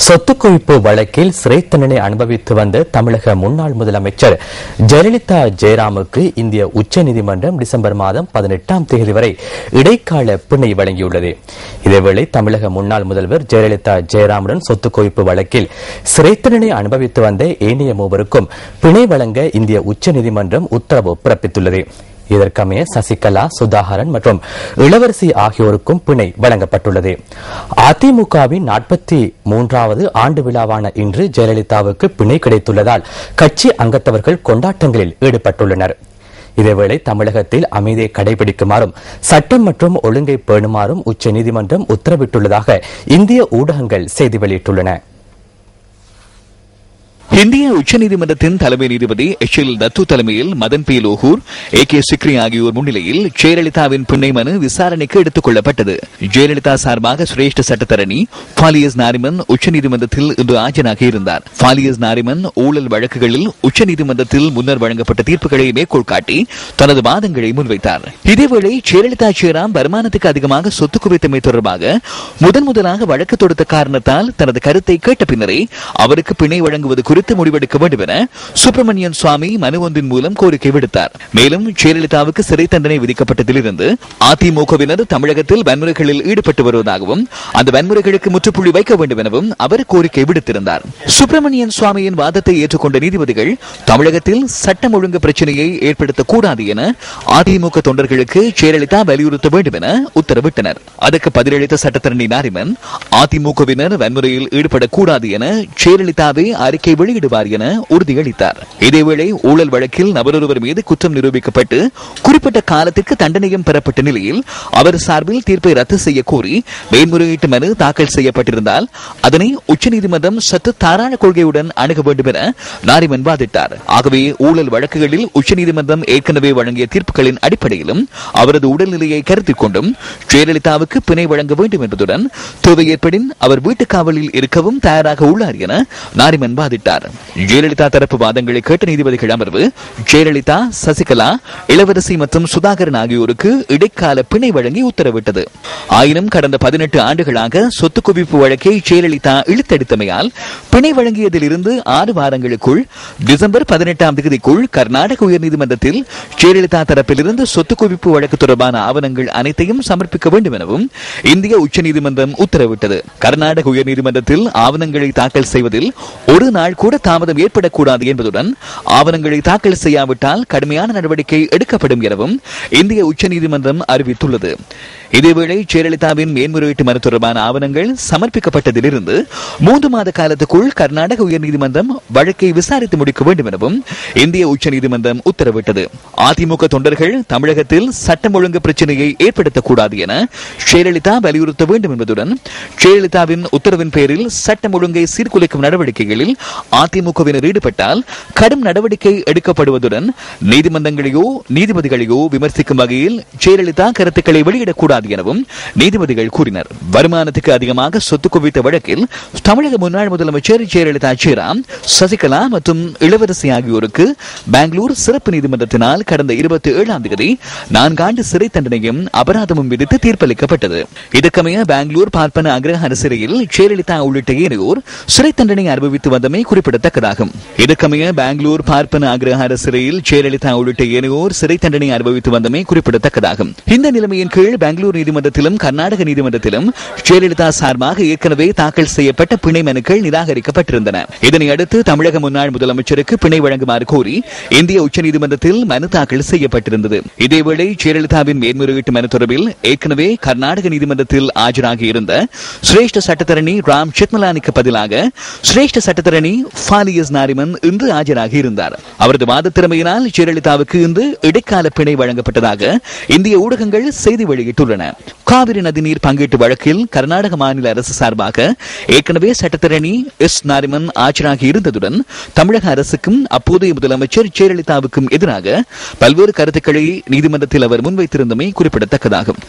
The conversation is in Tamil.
சொத்து குவிப்பு வழக்கில் சிறை தண்டனை அனுபவித்து வந்த தமிழக முன்னாள் முதலமைச்சர் ஜெயலலிதா ஜெயராமுக்கு இந்திய உச்சநீதிமன்றம் டிசம்பர் மாதம் 18ஆம் தேதி வரை இடைக்கால பிணை வழங்கியுள்ளது. இதேவேளை தமிழக முன்னாள் முதல்வர் ஜெயலலிதா ஜெயராமுடன் சொத்து குவிப்பு வழக்கில் சிறை தண்டனை அனுபவித்து வந்த ஏனைய மூவருக்கும் பிணை வழங்க இந்திய உச்சநீதிமன்றம் உத்தரவு பிறப்பித்துள்ளது. இதற்கமைய சசிகலா, சுதாகரன் மற்றும் இளவரசி ஆகியோருக்கும் பிணை வழங்கப்பட்டுள்ளது. அதிமுகவின் 43வது ஆண்டு விழாவான இன்று ஜெயலலிதாவுக்கு பிணை கிடைத்துள்ளதால் கட்சி அங்கத்தவர்கள் கொண்டாட்டங்களில் ஈடுபட்டுள்ளனர். இதேவேளை தமிழகத்தில் அமைதியை கடைபிடிக்குமாறும் சட்டம் மற்றும் ஒழுங்கை பேணுமாறும் உச்சநீதிமன்றம் உத்தரவிட்டுள்ளதாக இந்திய ஊடகங்கள் செய்தி வெளியிட்டுள்ளன. இந்திய உச்சநீதிமன்றத்தின் தலைமை நீதிபதி எச்.எல். தத்து தலைமையில் மதன் பி. லோகூர், ஏ.கே. சிக்ரி ஆகியோர் முன்னிலையில் ஜெயலலிதாவின் பிணை மனு விசாரணைக்கு எடுத்துக் கொள்ளப்பட்டது. ஜெயலலிதா சார்பாக சிரேஷ்ட சட்டத்தரணி ஃபாலியஸ் நாரிமன் உச்சநீதிமன்றத்தில் இன்று ஆஜராகி இருந்தார். ஃபாலியஸ் நாரிமன் ஊழல் வழக்குகளில் உச்சநீதிமன்றத்தில் முன்னர் வழங்கப்பட்ட தீர்ப்புகளை மேற்கோள் காட்டி தனது வாதங்களை முன்வைத்தார். இதேவேளை ஜெயலலிதா ஜெயராம் வருமானத்துக்கு அதிகமாக சொத்து குவித்தமை தொடர்பாக முதலாக வழக்கு தொடுத்த காரணத்தால் தனது கருத்தை கேட்ட பின்னரே அவருக்கு பிணை வழங்குவது குறித்து முடிவெடுக்க வேண்டும் என சுப்பிரமணியன் சுவாமி மனு ஒன்றின் மூலம் கோரிக்கை விடுத்தார். மேலும் ஜெயலலிதாவுக்கு சிறை தண்டனை விதிக்கப்பட்டதிலிருந்து அதிமுகவினர் தமிழகத்தில் வன்முறைகளில் ஈடுபட்டு வருவதாகவும் அந்த வன்முறைகளுக்கு முற்றுப்புள்ளி வைக்க வேண்டும் எனவும் அவர் கோரிக்கை விடுத்திருந்தார். சுப்பிரமணியன் சுவாமியின் வாதத்தை ஏற்றுக்கொண்ட நீதிபதிகள் தமிழகத்தில் சட்டம் ஒழுங்கு பிரச்சனையை ஏற்படுத்தக்கூடாது என அதிமுக தொண்டர்களுக்கு ஜெயலலிதா வலியுறுத்த வேண்டும் என உத்தரவிட்டனர். அதற்கு பதிலளித்த சட்டத்தரணி நாரிமன் அதிமுகவினர் வன்முறையில் ஈடுபடக்கூடாது என ஜெயலலிதாவே அறிக்கை வெளியிடுவார் என உறுதியளித்தார். இதேவேளை ஊழல் வழக்கில் நபரொருவர் மீது குற்றம் நிரூபிக்கப்பட்டு குறிப்பிட்ட காலத்திற்கு தண்டனையும் பெறப்பட்ட நிலையில் அவர் சார்பில் தீர்ப்பை ரத்து செய்ய கோரி மேன்முறையீட்டு மனு தாக்கல் செய்யப்பட்டிருந்தால் அதனை உச்சநீதிமன்றம் சற்று தாராள கொள்கையுடன் அணுக வேண்டும் என நாரிமன் வாதிட்டார். ஆகவே ஊழல் வழக்குகளில் உச்சநீதிமன்றம் ஏற்கனவே வழங்கிய தீர்ப்புகளின் அடிப்படையிலும் அவரது உடல்நிலையை கருத்தில் கொண்டும் ஜெயலலிதாவுக்கு பிணை வழங்க வேண்டும் என்பதுடன் தேவை ஏற்படின் அவர் வீட்டு காவலில் இருக்கவும் தயாராக உள்ளார் என நாரிமன் வாதிட்டார். ஜெயலலிதா தரப்பு வாதங்களை கேட்ட நீதிபதிகள் அமர்வு ஜெயலலிதா, சசிகலா, இளவரசி மற்றும் சுதாகரன் ஆகியோருக்கு இடைக்கால பிணை வழங்கி உத்தரவிட்டது. ஆயினும் கடந்த 18 ஆண்டுகளாக சொத்து குவிப்பு வழக்கை ஜெயலலிதா இழுத்தடித்தமையால் பிணை வழங்கியதிலிருந்து 6 வாரங்களுக்குள் டிசம்பர் 18ஆம் தேதிக்குள் கர்நாடக உயர்நீதிமன்றத்தில் ஜெயலலிதா தரப்பிலிருந்து சொத்து குவிப்பு வழக்கு தொடர்பான ஆவணங்கள் அனைத்தையும் சமர்ப்பிக்க வேண்டும் எனவும் இந்திய உச்சநீதிமன்றம் உத்தரவிட்டது. கர்நாடக உயர்நீதிமன்றத்தில் ஆவணங்களை தாக்கல் செய்வதில் ஒரு நாள் கூட தாமதம் ஏற்படக்கூடாது என்பதுடன் ஆவணங்களை தாக்கல் செய்யாவிட்டால் கடுமையான நடவடிக்கை எடுக்கப்படும் எனவும் இந்திய உச்சநீதிமன்றம் அறிவித்துள்ளது. இதேவேளை ஜெயலலிதாவின் மேன்முறையீட்டு மனு தொடர்பான ஆவணங்கள் சமர்ப்பிக்கப்பட்டதிலிருந்து 3 மாத காலத்துக்குள் கர்நாடக உயர்நீதிமன்றம் வழக்கை விசாரித்து முடிக்க வேண்டும் எனவும் இந்திய உச்சநீதிமன்றம் உத்தரவிட்டது. அதிமுக தொண்டர்கள் தமிழகத்தில் சட்டம் ஒழுங்கு பிரச்சனையை ஏற்படுத்தக்கூடாது என ஜெயலலிதா வலியுறுத்த வேண்டும் என்பதுடன் ஜெயலலிதாவின் உத்தரவின் பேரில் சட்டம் ஒழுங்கை சீர்குலைக்கும் நடவடிக்கைகளில் அதிமுகவினர் ஈடுபட்டால் கடும் நடவடிக்கை எடுக்கப்படுவதுடன் நீதிமன்றங்களையோ நீதிபதிகளையோ விமர்சிக்கும் வகையில் ஜெயலலிதா கருத்துக்களை வெளியிடக்கூடாது எனவும் நீதிபதிகள் கூறினர். வருமானத்துக்கு அதிகமாக சொத்து குவித்த வழக்கில் தமிழக முன்னாள் முதலமைச்சர் ஜெயலலிதா ஜெயராம், சசிகலா மற்றும் இளவரசி ஆகியோருக்கு பெங்களூர் சிறப்பு நீதிமன்றத்தினால் கடந்த 27ஆம் தேதி 4 ஆண்டு சிறை தண்டனையும் அபராதமும் விதித்து தீர்ப்பளிக்கப்பட்டது. இதற்கமைய பெங்களூர் பார்ப்பன அக்ரஹார சிறையில் ஜெயலலிதா உள்ளிட்ட ஏனையோர் சிறை தண்டனை அனுபவித்து வந்தமை குறிப்பிடத்தக்கதாகும். இதற்கமைய பெங்களூர் பார்ப்பன அக்ரஹார சிறையில் ஜெயலலிதா உள்ளிட்ட ஏனையோர் சிறை தண்டனை அனுபவித்து வந்தமை குறிப்பிடத்தக்கதாகும். இந்த நிலைமையின் கீழ் பெங்களூர் நீதிமன்றத்திலும் கர்நாடக நீதிமன்றத்திலும் ஜெயலலிதா சார்பாக ஏற்கனவே தாக்கல் செய்யப்பட்ட பிணை மனுக்கள் நிராகரிக்கப்பட்டிருந்தன. இதனையடுத்து தமிழக முன்னாள் முதலமைச்சருக்கு பிணை வழங்குமாறு கோரி இந்திய உச்சநீதிமன்றத்தில் மனு தாக்கல் செய்யப்பட்டிருந்தது. இதேவேளை ஜெயலலிதாவின் மேன்முறையீட்டு மனு தொடர்பில் ஏற்கனவே கர்நாடக நீதிமன்றத்தில் ஆஜராகி இருந்த சிரேஷ்ட சட்டத்தரணி ராம் ஜெத்மலானிக்கு பதிலாக சிரேஷ்ட சட்டத்தரணி ஃபாலியஸ் நாரிமன் இன்று ஆஜராகி இருந்தார். அவரது வாத திறமையினால் ஜெயலலிதாவுக்கு இன்று இடைக்கால பிணை வழங்கப்பட்டதாக இந்திய ஊடகங்கள் செய்தி வெளியிட்டுள்ளன. காவிரி நதிநீர் பங்கீட்டு வழக்கில் கர்நாடக மாநில அரசு சார்பாக ஏற்கனவே சட்டத்தரணி எஸ். நாரிமன் ஆஜராகி இருந்ததுடன் தமிழக அரசுக்கும் அப்போதைய முதலமைச்சர் ஜெயலலிதாவுக்கும் எதிராக பல்வேறு கருத்துக்களை நீதிமன்றத்தில் அவர் முன்வைத்திருந்தமை குறிப்பிடத்தக்கதாகும்.